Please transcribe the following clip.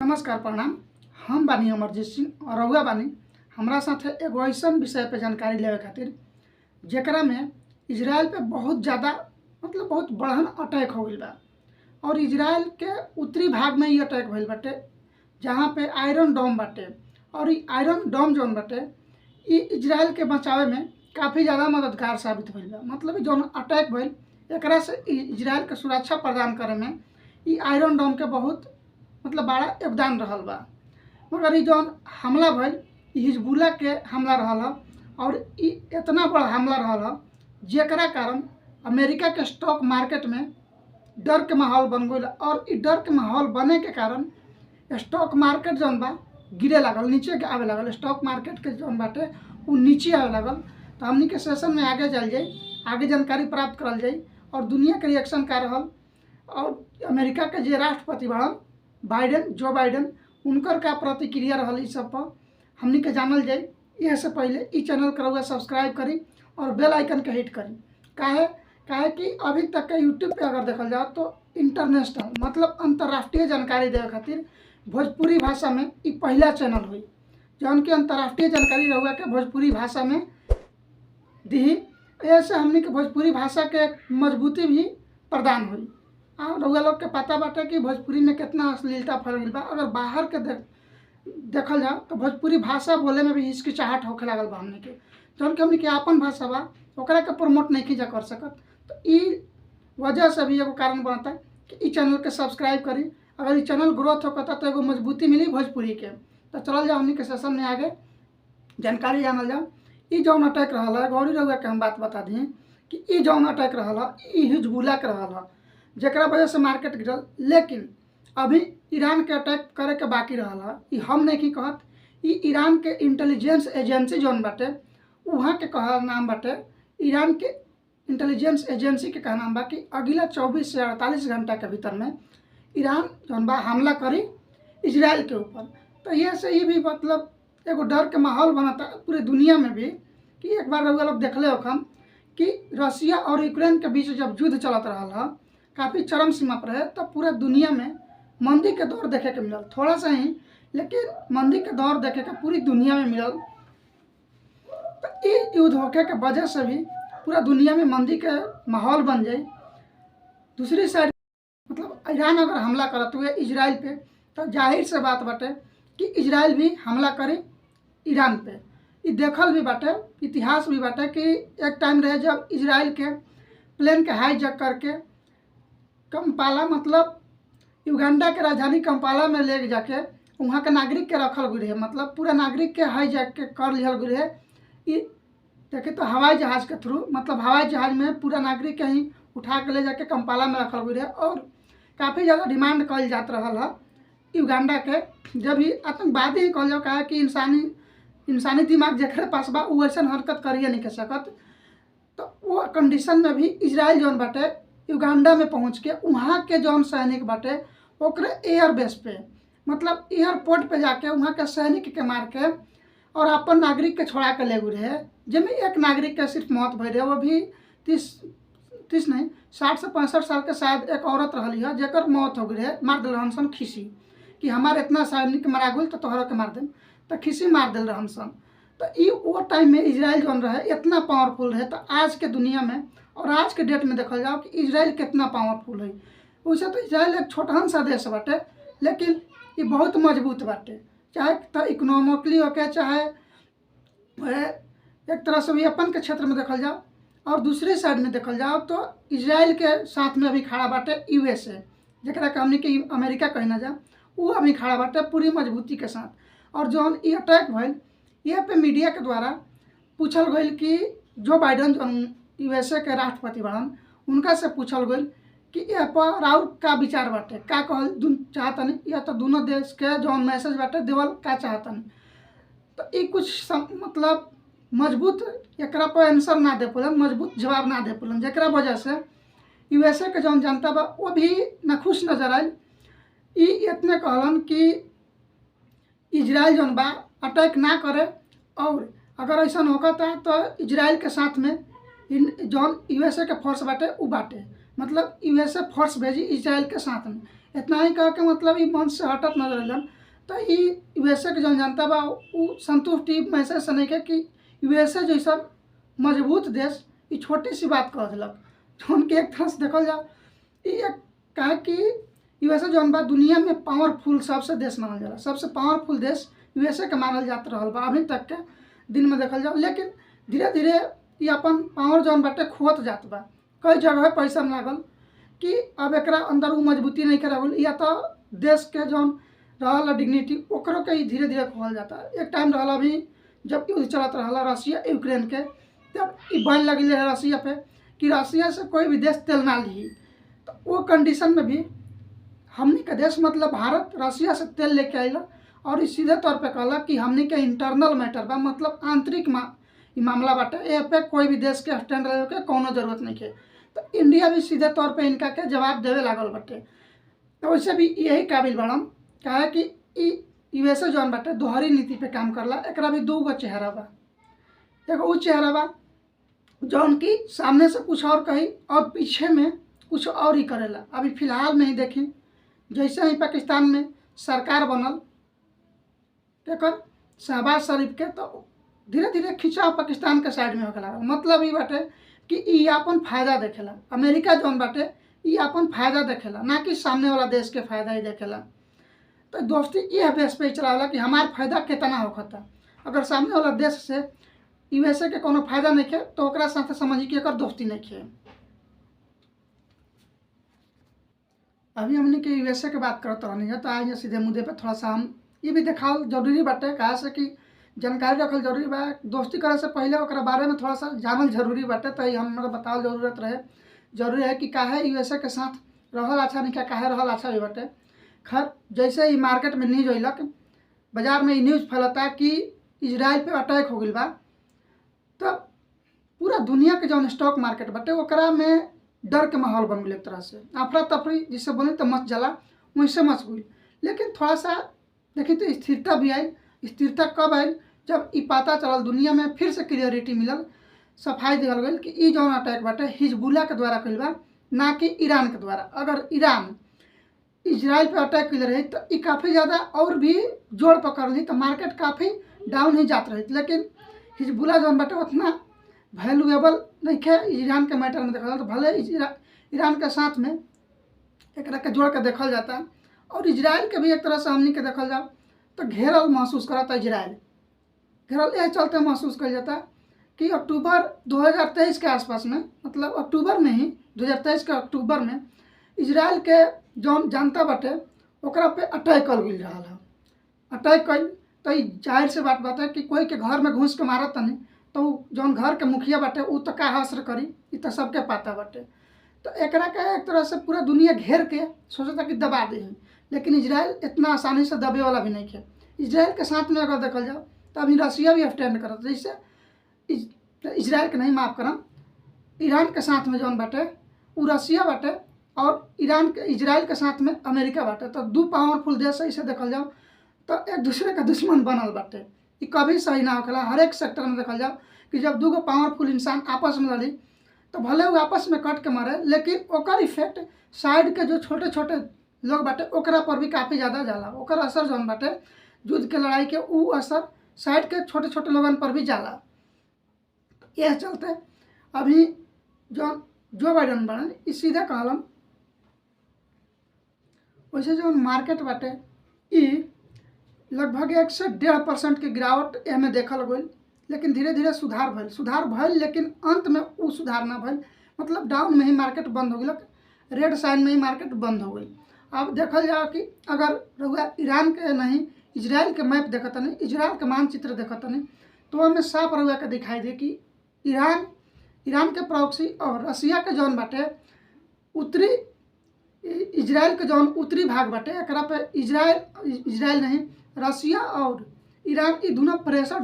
नमस्कार प्रणाम। हम बानी अमरजीत सिंह और रउआ बानी हमरा साथे एगो ऐसन विषय पे जानकारी लेवे खातिर जेकरा में इजराइल पे बहुत ज़्यादा बहुत बड़हन अटैक हो गइल बा। और इजराइल के उत्तरी भाग में ये अटैक भइल बाटे जहाँ पे आयरन डोम बाटे। और ई आयरन डोम जौन बाटे ई इजराइल के बचावे में काफ़ी ज़्यादा मददगार साबित भइल बा। जौन अटैक भइल एकरा से इजराइल के सुरक्षा प्रदान करे में ई आयरन डोम के बहुत बड़ा योगदान रहल बा। मगर ई जौन हमला भइल हिजबुल्ला के हमला रहल ह और ई इतना बड़ा हमला रहल ह जेकरा कारण अमेरिका के स्टॉक मार्केट में डर के माहौल बन गइल। और ई डर के माहौल बने के कारण स्टॉक मार्केट जौन बा गिरे लागल, नीचे आवे लागल। स्टॉक मार्केट के जौन बाटे उ नीचे आवे लागल। तो हमनी के सेशन में आगे चल जाई, आगे जानकारी प्राप्त करल जाई और दुनिया के रिएक्शन का रहल और अमेरिका के जे राष्ट्रपति बड़न जो बाइडेन उनकर का प्रतिक्रिया रहल इस सब पर हमनी के जानल जाई। यह से पहले ई चैनल के रउआ सब्सक्राइब करी और बेल आइकन के हिट करी। काहे कि अभी तक के यूट्यूब पे अगर देखल जाओ तो इंटरनेशनल अंतर्राष्ट्रीय जानकारी देवे खातिर भोजपुरी भाषा में ई पहला चैनल हुई जौन की अंतर्राष्ट्रीय जानकारी रउआ के भोजपुरी भाषा में दी। ऐसे हमनी के भोजपुरी भाषा के मजबूती भी प्रदान हुई। रउआ लोग के पता बाटे कि भोजपुरी में कितना अश्लीलता फैल गइल बा। अगर बाहर के देखल जाओ तो भोजपुरी भाषा बोले में भी हिचकिचाहट होखे लागल बा। हमनी के जौन कि हमनी के आपन भाषा बा ओकरा के प्रमोट नहीं कर सकत। तो ई वजह से भी एगो कारण बनता कि ई चैनल के सब्सक्राइब करी। अगर ई चैनल ग्रोथ होता तो एगो मजबूती मिली भोजपुरी के। तो चलल जाओ हमनी के सेशन में आगे जानकारी जानल जाओ। ई जौन अटैक रहल है गौरी रउआ के हम बात बता दी कि ई जौन अटैक रहल है ई हिजबुल्ला के रहल है जेकरा वजह से मार्केट गिरल। लेकिन अभी ईरान के अटैक करे के बाकी रहल है। ई हम नहीं की कहत, ई ईरान के इंटेलिजेंस एजेंसी जौन बाटे वहाँ के कहा नाम बाटे। ईरान के इंटेलिजेंस एजेंसी के कहा नाम बा कि अगला 24 से 48 घंटा के भीतर में ईरान जौन बा हमला करी इजराइल के ऊपर। तो ये से ही भी एगो डर के माहौल बनता पूरे दुनिया में भी कि एक बार रउआ लोग देखले होखम कि रसिया और यूक्रेन के बीच जब युद्ध चलत रहल है काफ़ी चरम सीमा पर है तो पूरा दुनिया में मंदी के दौर देखे के मिलल। थोड़ा सा ही लेकिन मंदी के दौर देखे के पूरी दुनिया में मिलल। तो ये युद्ध होके के वजह से भी पूरा दुनिया में मंदी के माहौल बन जाए। दूसरी साइड ईरान अगर हमला करत हुए इजराइल पे तो जाहिर से बात बाटे कि इजराइल भी हमला करे ईरान पे। ये देखल भी बाटे, इतिहास भी बाटे कि एक टाइम रहे जब इजराइल के प्लेन के हाईजैक करके कंपाला युगांडा के राजधानी कंपाला में ले जाके वहाँ के नागरिक के रखल गई रहे। पूरा नागरिक के हाईजैक के कर लिहल गई रहे। ये देखे तो हवाई जहाज के थ्रू हवाई जहाज में पूरा नागरिक के ही उठा के ले जाके कंपाला में रखल गई रहे। और काफ़ी ज़्यादा डिमांड कल जात रहल है युगांडा के। जब भी आतंकवादी ही कहल जाओ कहा कि इंसानी दिमाग जकरे पास बा वो ऐसा हरकत करिए नहीं कर सकत। तो वो कंडीशन में भी इजराइल जौन बाटे युगांडा में पहुंच के वहाँ के जौन सैनिक बाटे ओकरे एयरबेस पे एयरपोर्ट पे जाके वहाँ के सैनिक के मार के और अपन नागरिक के छोड़ा के ले गए रहे। जिसमें एक नागरिक के सिर्फ मौत भई रहे। वो भी 30 नहीं 60 से 65 साल के शायद एक औरत रही है जेकर मौत हो गई रहे। मार दिल रहन सन खिसी कि हमारे इतना सैनिक मरा गई तो तोहरा के मार दें तो खिसी मार दिल रहन सन। तो ये वो टाइम में इजराइल जौन रहे इतना पावरफुल रहे। तो आज के दुनिया में और आज के डेट में देखल जाओ कि इजराइल कितना पावरफुल है। वैसे तो इजराइल एक छोटहन सा देश बाटे लेकिन ये बहुत मजबूत बाटे। चाहे तो इकोनॉमिकली होके चाहे एक तरह से भी अपन के क्षेत्र में देखल जाओ। और दूसरी साइड में देखल जाओ तो इजराइल के साथ में अभी खड़ा बाटे यूएसए जरा के हमने के अमेरिका कही ना जा वो अभी खड़ा बाटे पूरी मजबूती के साथ। और जौन ये अटैक भइल ये पे मीडिया के द्वारा पूछल गई कि जो बाइडेन जौन यूएसए के राष्ट्रपति बड़न उनका से पूछल गई कि यह पर राउर का विचार बाटे का कहल चाहतन या तो दोनों देश के जौन मैसेज बाटे देवल का चाहतन। तो ये कुछ मजबूत एक पर आंसर ना दे पुलन, मजबूत जवाब ना दे पुलन जरा वजह से यूएसए के जौन जनता बा वो भी नाखुश नजर आयल। ये इतने कहलन कि इजराइल जौन बा अटैक ना करे और अगर ऐसा होता तो इजराइल के साथ में जौन यूएसए के फोर्स बाटे उ बाटे यूएसए फोर्स भेजी इजराइल के साथ में। इतना ही कह के मतलब ई मंच से हटत न रहलन। तो ई यूएसए के जौन जनता बा उ संतुष्टि महसूस से नइखे कि यूएसए जैसन मजबूत देश ई छोटी सी बात कह देलक, जौन के एक तरह से देखल जाओ ई एक काहे कि यूएसए जौन बा दुनिया में पावरफुल सबसे देश मानल जाला, सबसे पावरफुल देश यूएसए के मानल जात रहल बा अभी तक के दिन में देखल जाओ। लेकिन धीरे धीरे ये अपन पावर जौन बाटे खोत जात बा, कई जगह पैसा लागल कि अब एकरा अंदर उ मजबूती नहीं के रहल, या तो देश के जौन रहल डिग्निटी ओकरो के धीरे धीरे खोल जाता। एक टाइम रहल अभी जब युद्ध चलत रहल रसिया यूक्रेन के, तब ई बैन लगी है रसिया पे कि रसिया से कोई भी देश तेल ना ली। तो वो कंडीशन में भी हमनी के देश मतलब भारत रसिया से तेल लेके आइल और ई सीधे तौर पे कहला कि हमनी के इंटरनल मैटर बा, मतलब आंतरिक मामला बाटे, ए पे कोई भी देश के स्टैंड रहे के कोनो जरूरत नहीं है। तो इंडिया भी सीधे तौर पे इनका के जवाब देवे लागल बाटे। तो वैसे भी यही काबिल बड़न कहे कि ई यूएसए जौन बाटे दोहरी नीति पे काम करला। एकरा भी दो गो चेहरा बा, एगो उ चेहरा बा जौन की सामने से कुछ और कही और पीछे में कुछ और ही करेला। अभी फिलहाल में ही देखी जैसे ही पाकिस्तान में सरकार बनल एकर शहबाज शरीफ के, तो धीरे धीरे खिंचाव पाकिस्तान के साइड में होके लागल। मतलब ई बाटे कि ई अपन फायदा देखेला, अमेरिका जौन बाटे ई अपन फायदा देखेला, ना कि सामने वाला देश के फायदा ही देखेला। तो दोस्ती यह बेस पे चलावेला कि हमार फायदा कितना होता। अगर सामने वाला देश से यूएसए के कोनो फायदा नहीं है तो ओकरा साथे समझी कि एकर दोस्ती नहीं है। अभी हमने के यूएसए के बात करते रहनी है, तो आज सीधे मुद्दे पे थोड़ा सा हम ये भी देखाल जरूरी बाटे, कहा से कि जानकारी रखल जरूरी बा। दोस्ती करे से पहले ओकरा बारे में थोड़ा सा जानल जरूरी बाटे, तो ये हमरा बतावल जरूरी है कि काहे यूएसए के साथ रहल अच्छा नहीं, काहे रहल अच्छा भी बाटे। खैर जैसे ही मार्केट में न्यूज अइलक, बाजार में न्यूज़ फैलता कि इजराइल पे अटैक हो गई बा, तो पूरा दुनिया के जौन स्टॉक मार्केट बाटे ओकरा में डर के माहौल बन गई, एक तरह से अफरा तफरी जिससे बोले तो मच जाला वैसे मच गई। लेकिन थोड़ा सा देखी तो स्थिरता भी आई। स्थिरता कब आई? जब ई पता चलल दुनिया में फिर से क्लियरिटी मिलल, सफाई दिहल गई कि ई जौन अटैक बाटे हिजबुल्लाह के द्वारा कइल बा, ना कि ईरान के द्वारा। अगर ईरान इजराइल पे अटैक कइले रही तो ई काफ़ी ज़्यादा और भी जोड़ पकड़ ली, तो मार्केट काफ़ी डाउन ही जात रही। लेकिन हिजबुल्लाह जौन बाटे उतना वैल्यूएबल नहीं है ईरान के मैटर में देखा जाए तो भले ईरान के साथ में एक के जोड़ के देखल जाता। और इजराइल के भी एक तरह से हमनी के देखल जाओ तो घेरल महसूस कराता। इजराइल घेरल यह चलते महसूस कर जाता कि अक्टूबर 2023 के आसपास में, मतलब अक्टूबर में ही 2023 के अक्टूबर में इजराइल के जौन जनता बाटे ओकरा पे अटैक कर गई रहा है। अटैक कल तो जाहिर से बात है कि कोई के घर में घुस के मारत तनी तो जौन घर के मुखिया बाटे उ तो का असर करी, इ तो सबके पता बाटे। तो एकरा के एक तरह से पूरा दुनिया घेर के सोचता कि दबा दे, लेकिन इजराइल इतना आसानी से दबे वाला भी नहीं है। इजराइल के साथ में अगर देखल जाओ तो अभी रसिया भी स्टैंड करत, जैसे इजराइल के नहीं माफ करम, ईरान के साथ में जौन बाटे उ रसिया बाटे और ईरान के इजराइल के साथ में अमेरिका बाटे। तो दो पावरफुल देश ऐसे देखल जाओ तो एक दूसरे का दुश्मन बनल बाटे। ये कभी सही ना होखेला। हर एक सेक्टर में देखल जाओ कि जब दूगो पावरफुल इंसान आपस में लड़ी तो भले वो आपस में कट के मारे, लेकिन ओकर इफेक्ट साइड के जो छोटे छोटे लोग बाटे ओकरा पर भी काफ़ी ज़्यादा जाला। ओकर असर जौन बाटे युद्ध के लड़ाई के उ असर साइड के छोटे छोटे लोगन पर भी जाला। यह चलते अभी जो बाइडन बने इस सीधा कहलन वैसे जो मार्केट बाटे ई लगभग 1 से 1.5% की गिरावट एमे देखल गई। लेकिन धीरे धीरे सुधार भइल लेकिन अंत में उ सुधार ना भइल, मतलब डाउन में ही मार्केट बंद हो गई, रेड साइन में ही मार्केट बंद हो गई। अब देखल जाओ कि अगर रहुआ ईरान के नहीं इजराइल के मैप देखता नहीं, इजराइल के मानचित्र देखता नहीं, तो हमें साफ रहुआ के दिखाई दे कि ईरान के प्रॉक्सी और रसिया के जौन बाटे उत्तरी इजराइल के जौन उत्तरी भाग बाटे एकरा पे इजराइल नहीं रसिया और ईरान ई दोनों प्रेशर